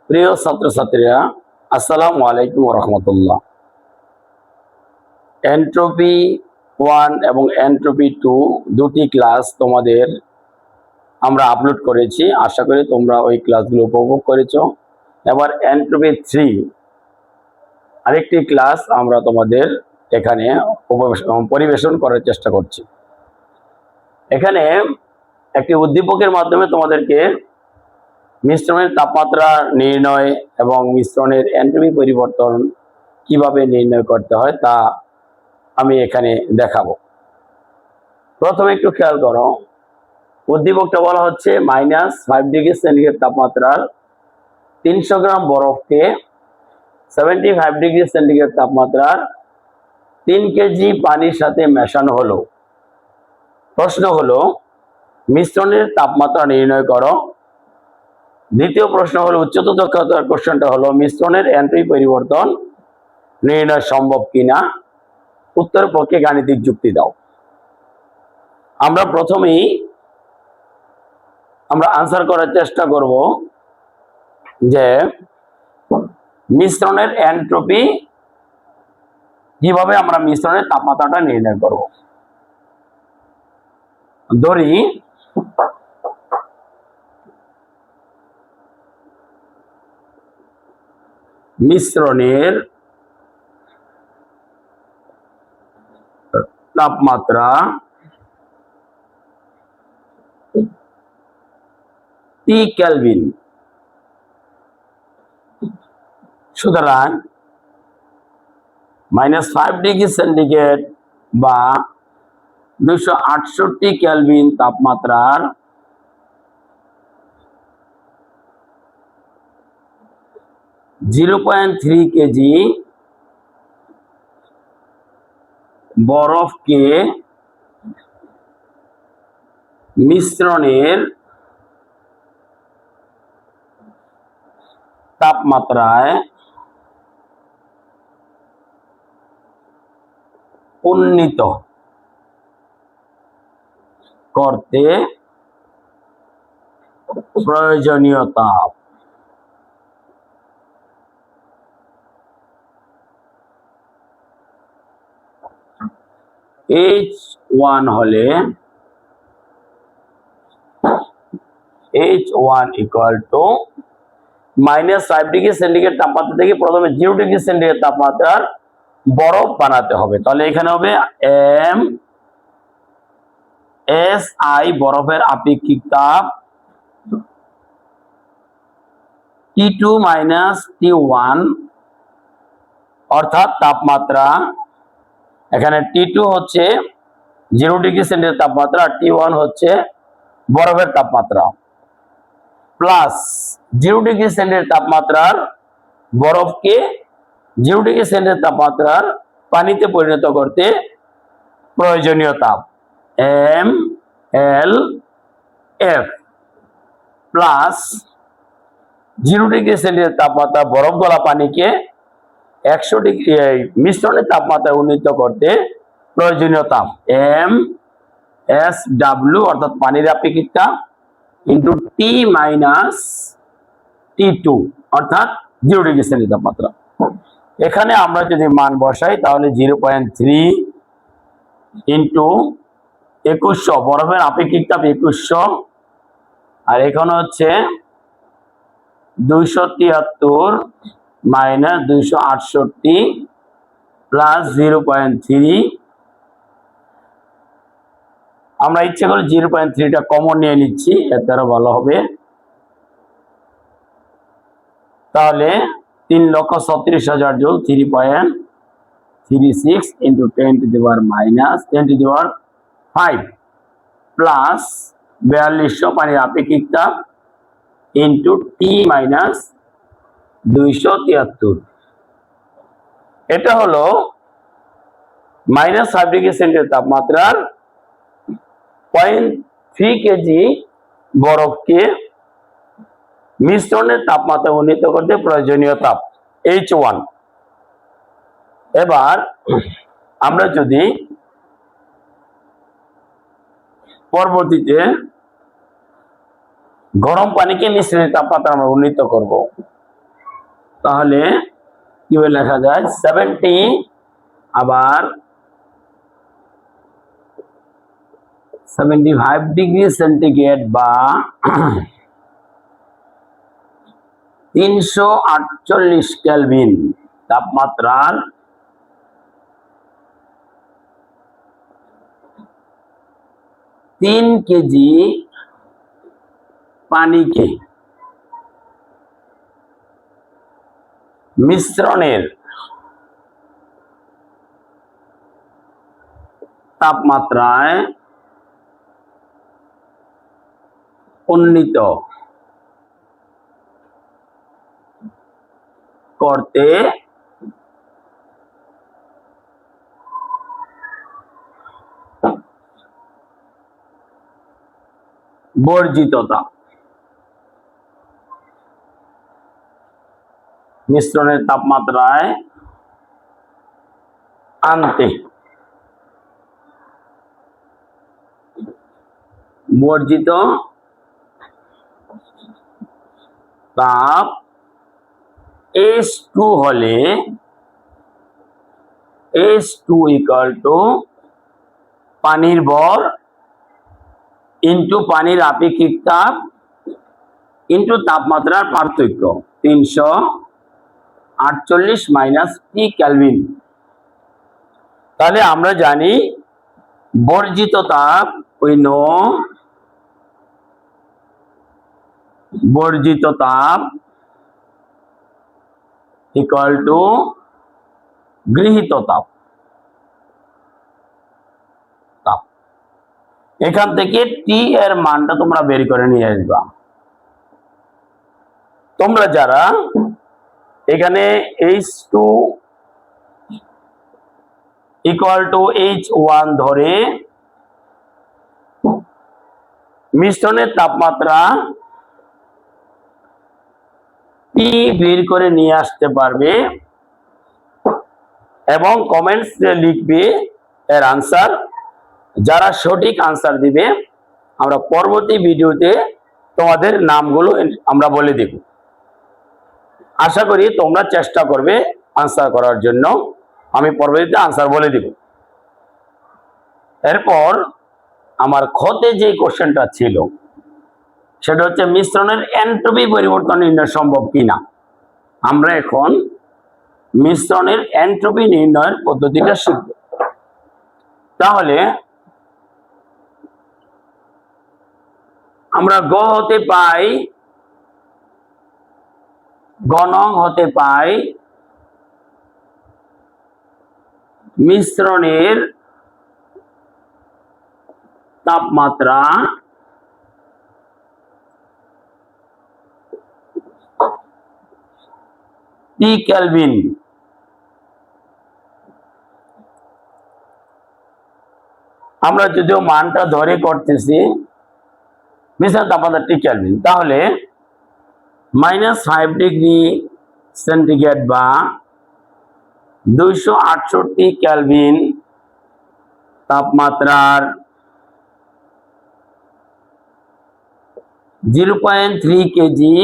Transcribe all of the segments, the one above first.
প্রিয় ছাত্রছাত্রীরা, আসসালামু আলাইকুম রহমতুল্লাহ। এন্ট্রপি 1 এবং এন্ট্রপি 2 দুটি ক্লাস তোমাদের আমরা আপলোড করেছি। আশা করি তোমরা ওই ক্লাসগুলো উপভোগ করেছো। এবার এন্ট্রপি 3 আরেকটি ক্লাস আমরা তোমাদের এখানে পরিবেশন করার চেষ্টা করছি। এখানে একটি উদ্দীপকের মাধ্যমে তোমাদেরকে মিশ্রণের তাপমাত্রা নির্ণয় এবং মিশ্রণের এন্ট্রপি পরিবর্তন কিভাবে নির্ণয় করতে হয় তা আমি এখানে দেখাবো। প্রথমে একটু খেয়াল করো, উদ্দীপকটা বলা হচ্ছে -5 ডিগ্রি সেন্টিগ্রেড তাপমাত্রার 300 গ্রাম বরফকে 75 ডিগ্রি সেন্টিগ্রেড তাপমাত্রার 3 কেজি পানির সাথে মেশানো হলো। প্রশ্ন হলো মিশ্রণের তাপমাত্রা নির্ণয় করো। দ্বিতীয় প্রশ্ন হলো উচ্চতর দক্ষতার কোশ্চেনটা হলো মিশ্রণের এন্ট্রপি পরিবর্তন নির্ণয় সম্ভব কিনা, উত্তরের পক্ষে গাণিতিক যুক্তি দাও। আমরা প্রথমেই আনসার করার চেষ্টা করব যে মিশ্রণের এন্ট্রপি কিভাবে আমরা মিশ্রণের তাপমাত্রাটা নির্ণয় করব। ধরি মিশ্রণের তাপমাত্রা T কেলভিন। সুতরাং -5 ডিগ্রি সেন্টিগ্রেড বা 268 কেলভিন তাপমাত্রার 0.3 কেজি বরফকে মিশ্রণের তাপমাত্রায় উন্নীত করতে প্রয়োজনীয় তাপ H1 হলে H1 equal to -5 degree centigrade তাপমাত্রা থেকে প্রথমে 0 ডিগ্রি সেন্টিগ্রেড তাপমাত্রার বরফ বানাতে হবে। তাহলে এখানে হবে MSI বরফের আপেক্ষিক তাপ T2 - T1 অর্থাৎ তাপমাত্রা এখানে T2 হচ্ছে 0 ডিগ্রি সেন্টিগ্রেড তাপমাত্রা, T1 হচ্ছে বরফের তাপমাত্রা, প্লাস 0 ডিগ্রি সেন্টিগ্রেড তাপমাত্রার বরফকে 0 ডিগ্রি সেন্টিগ্রেড তাপমাত্রার পানিতে পরিণত করতে প্রয়োজনীয় তাপ MLF প্লাস 0 ডিগ্রি সেন্টিগ্রেড তাপমাত্রা বরফ গলা পানিকে 100 ডিগ্রি মিশ্রণের তাপমাত্রায় উন্নীত করতে প্রয়োজনীয় তাপ MSW অর্থাৎ পানির আপেক্ষিক তাপ ইন্টু T - T2 অর্থাৎ 0 ডিগ্রি সেন্টিগ্রেড তাপমাত্রা। এখানে আমরা যদি মান বসাই তাহলে 0.3 ইন্টু 2100 বরফের আপেক্ষিক তাপ 2100, আর এখানে হচ্ছে 273 - 268 প্লাস 0.3। আমরা ইচ্ছে করে 0.3টা কমন নিয়ে নিচ্ছি, এতে আরো ভালো হবে। তাহলে 3,36,000 জুল, 3.36 ইন্টু 10⁻⁻5 প্লাস 4200 পানির আপেক্ষিক তাপ ইন্টু T - 273। এটা হলো -5 ডিগ্রি সেন্টিগ্রেড তাপমাত্রার 0.3 কেজি বরফকে মিশ্রণের তাপমাত্রা উন্নীত করতে প্রয়োজনীয় তাপ H1। এবার আমরা যদি পরবর্তীতে গরম পানিকে মিশ্রণের তাপমাত্রা আমরা উন্নীত করব, তাহলে কিভাবে লেখা যায় 70 আবার 75 ডিগ্রি সেন্টিগ্রেড বা 348 কেলভিন তাপমাত্রার 3 কেজি পানিকে মিশ্রণের তাপমাত্রায় উন্নীত করতে বর্জিত তাপ মিশ্রণের তাপমাত্রায় আনতে বর্জিত তাপ H2 হলে H2 ইকুয়াল টু পানির ভর ইন্টু পানির আপেক্ষিক তাপ ইন্টু তাপমাত্রার পার্থক্য 348 মাইনাস টি কেলভিন। তাহলে আমরা জানি বর্জিত তাপ বর্জিত তাপ ইকুয়াল টু গৃহীত তাপ। এখান থেকে টি এর মানটা তোমরা বের করে নিয়ে আসবা। তোমরা যারা এখানে H2 ইকুয়াল টু H1 ধরে মিশ্রণের তাপমাত্রা টি বের করে নিয়ে আসতে পারবে এবং কমেন্টস লিখবে এর আনসার। যারা সঠিক আনসার দিবে আমরা পরবর্তী ভিডিওতে তোমাদের নামগুলো আমরা বলে দেব। আশা করি তোমরা চেষ্টা করবে আনসার করার জন্য, আমি পরবর্তীতে আনসার বলে দেব। এরপর আমার খতে যে কোশ্চেনটা ছিল সেটা হচ্ছে মিশ্রণের এনট্রপি পরিবর্তন নির্ণয় সম্ভব কিনা। আমরা এখন মিশ্রণের এনট্রপি নির্ণয়ের পদ্ধতিটা শিখব। তাহলে আমরা গ হতে পাই গণং হতে পাই মিশ্রণের তাপমাত্রা টি কেলভিন আমরা যদিও মানটা ধরে করতেছি মিশ্রণ তাপমাত্রা টি কেলভিন, তাহলে -5 ডিগ্রি সেন্টিগ্রেড বা 268 কেলভিন তাপমাত্রার 0.3 কেজি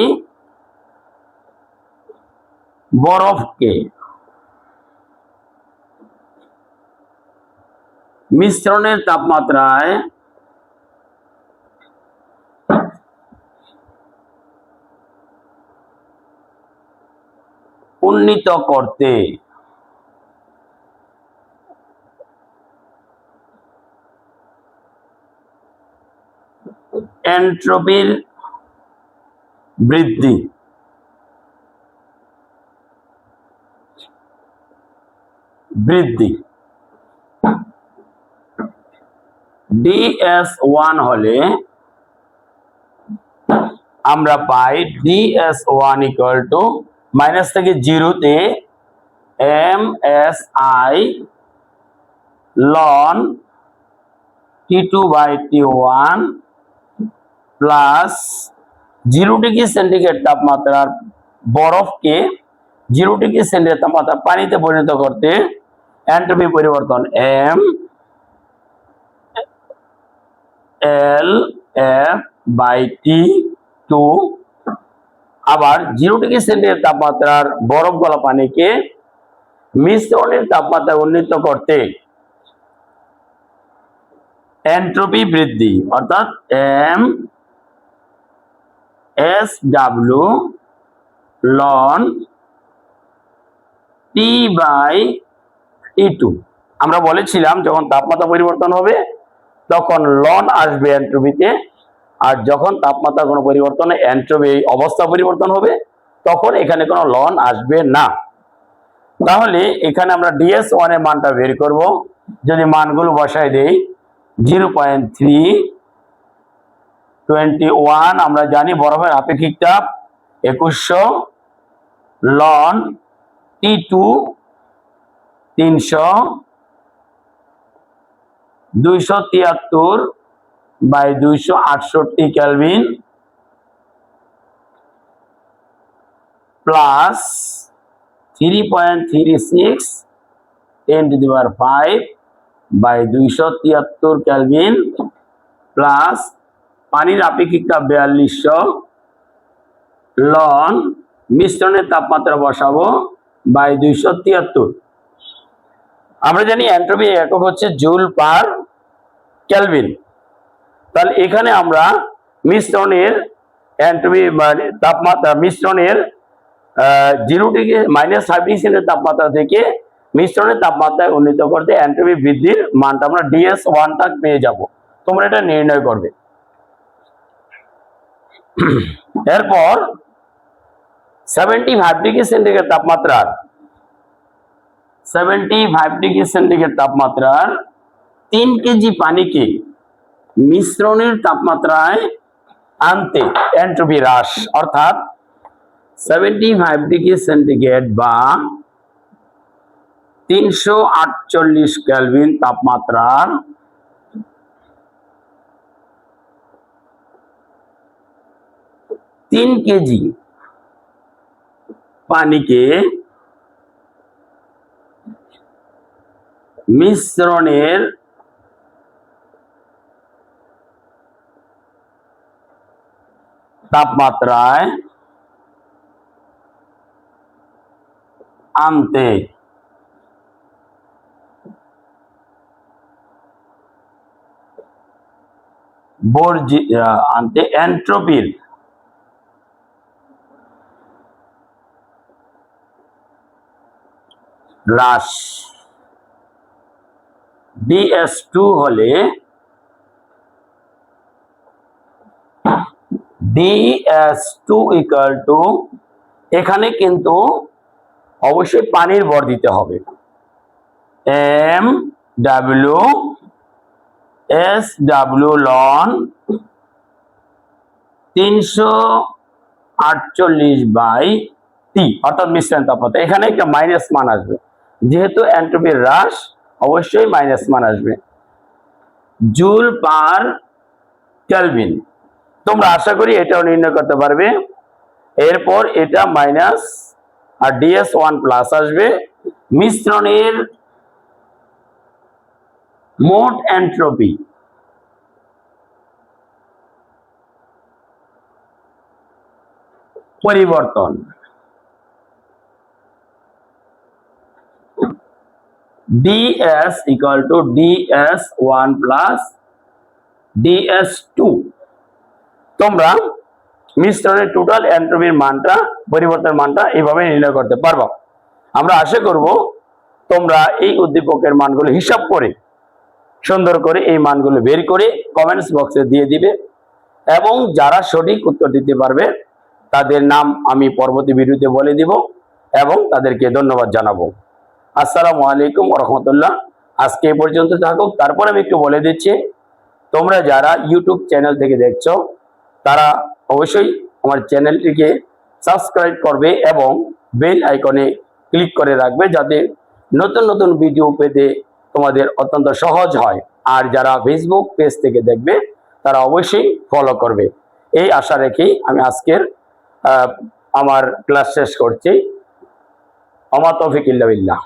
বরফকে মিশ্রণের তাপমাত্রায় উন্নীত করতে এনট্রপির বৃদ্ধি DS1 হলে আমরা পাই DS1 ইকুয়াল টু মাইনাস থেকে জিরোতে MSI ln T2 by T1 plus 0 degree centigrade তাপমাত্রার বরফকে 0 ডিগ্রি সেন্টিগ্রেড তাপমাত্রা পানিতে পরিণত করতে এনট্রপি পরিবর্তন M L F by T2 আবার 0 ডিগ্রি সেন্টিগ্রেড তাপমাত্রার বরফ গলা পানিকে মিশ্রণের তাপমাত্রা উন্নীত করতে এন্ট্রপি বৃদ্ধি অর্থাৎ MSW লন T/T2। আমরা বলেছিলাম যখন তাপমাত্রা পরিবর্তন হবে তখন লন আসবে এন্ট্রপিতে, আর যখন তাপমাত্রা কোনো পরিবর্তনে এন্ট্রপি অবস্থা পরিবর্তন হবে তখন এখানে কোনো লন আসবে না। তাহলে এখানে আমরা DS1 এর মানটা বের করব। যদি মানগুলো বসাই দেই 0.321, আমরা জানি বরফের আপেক্ষিক চাপ 2100, লন T2 300, 273/268 kelvin plus 3.36 10⁵/273 kelvin plus পানির আপেক্ষিক তাপ 4200, লন মিশ্রণের তাপমাত্রা বসাবো বাই 273। আমরা জানি এন্ট্রপি একক হচ্ছে জুল পার কেলভিন। তাহলে এখানে আমরা মিশ্রণের এন্ট্রপি মানে তাপমাত্রা মিশ্রণের 0 ডিগ্রি -5 ডিগ্রি সেন্টিগ্রেড তাপমাত্রা থেকে মিশ্রণের তাপমাত্রায় উন্নীত করতে এন্ট্রপি বৃদ্ধির মানটা আমরা DS1 টা পেয়ে যাব। তোমরা এটা নির্ণয় করবে। এরপর 75 ডিগ্রি সেন্টিগ্রেড তাপমাত্রার 3 কেজি পানিকে মিশ্রণের তাপমাত্রায় আনতে এন্ট্রপি হ্রাস অর্থাৎ 75 ডিগ্রি সেন্টিগ্রেড বা 348 কেলভিন তাপমাত্রার 3 কেজি পানিকে মিশ্রণের তাপমাত্রায় আনতে এন্ট্রপির হ্রাস DS2 হলে DS2 ইকুয়াল টু, এখানে কিন্তু অবশ্যই পানির ভর দিতে হবে, MWSW লন 348/T অর্থাৎ মিশ্রণ তাপমাত্রা। এখানে একটা মাইনাস মান আসবে, যেহেতু এন্ট্রপির হ্রাস অবশ্যই মাইনাস মান আসবে। জুল পার কেলভিন তোমরা আশা করি এটাও নির্ণয় করতে পারবে। এরপর এটা মাইনাস আর DS1 প্লাস আসবে। মিশ্রণের মোট এন্ট্রপি পরিবর্তন DS equal to DS1 plus DS2। তোমরা মিশ্রণের টোটাল এন্ট্রপির মানটা পরিবর্তনের মানটা এইভাবে নির্ণয় করতে পারবা। আমরা আশা করব তোমরা এই উদ্দীপকের মানগুলো হিসাব করে সুন্দর করে এই মানগুলো বের করে কমেন্টস বক্সে দিয়ে দিবে, এবং যারা সঠিক উত্তর দিতে পারবে তাদের নাম আমি পরবর্তী ভিডিওতে বলে দিব এবং তাদেরকে ধন্যবাদ জানাবো। আসসালামু আলাইকুম ওয়া রাহমাতুল্লাহ। আজকে এই পর্যন্ত থাকুক। তারপর আমি একটু বলে দিচ্ছি, তোমরা যারা ইউটিউব চ্যানেল থেকে দেখছো তারা অবশ্যই আমার চ্যানেলটিকে সাবস্ক্রাইব করবে এবং বেল আইকনে ক্লিক করে রাখবে, যাতে নতুন নতুন ভিডিও পেতে তোমাদের অত্যন্ত সহজ হয়। আর যারা ফেসবুক পেজ থেকে দেখবে তারা অবশ্যই ফলো করবে। এই আশা রেখেই আমি আজকের আমার ক্লাস শেষ করছি। ওমা তৌফিক ইল্লা বিল্লাহ।